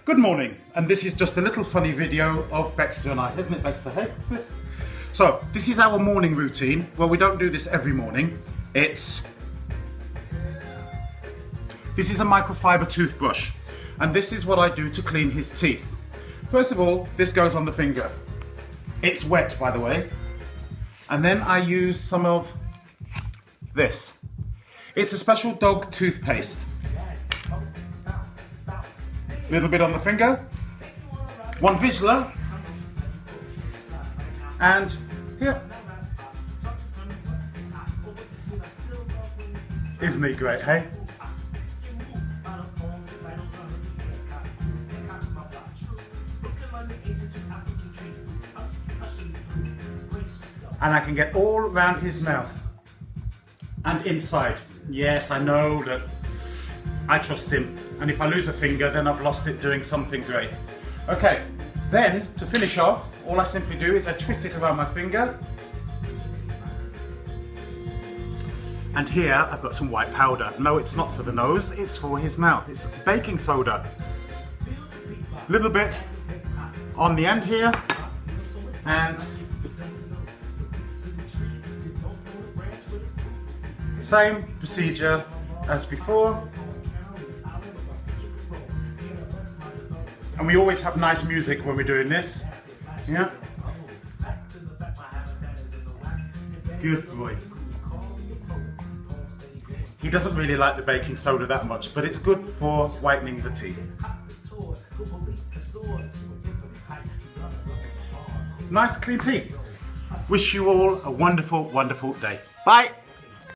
Good morning, and this is just a little funny video of Bexter and I, isn't it, Bexter? Hey, what's this? So, this is our morning routine. Well, we don't do this every morning. This is a microfiber toothbrush, and this is what I do to clean his teeth. First of all, this goes on the finger. It's wet, by the way. And then I use some of this. It's a special dog toothpaste. Little bit on the finger, one Vizsla, and here. Isn't he great, hey? And I can get all around his mouth and inside. Yes, I know that I trust him. And if I lose a finger, then I've lost it doing something great. Okay, then to finish off, all I simply do is I twist it around my finger. And here I've got some white powder. No, it's not for the nose, it's for his mouth. It's baking soda. Little bit on the end here, and same procedure as before. And we always have nice music when we're doing this. Yeah. Good boy. He doesn't really like the baking soda that much, but it's good for whitening the teeth. Nice clean teeth. Wish you all a wonderful, wonderful day. Bye.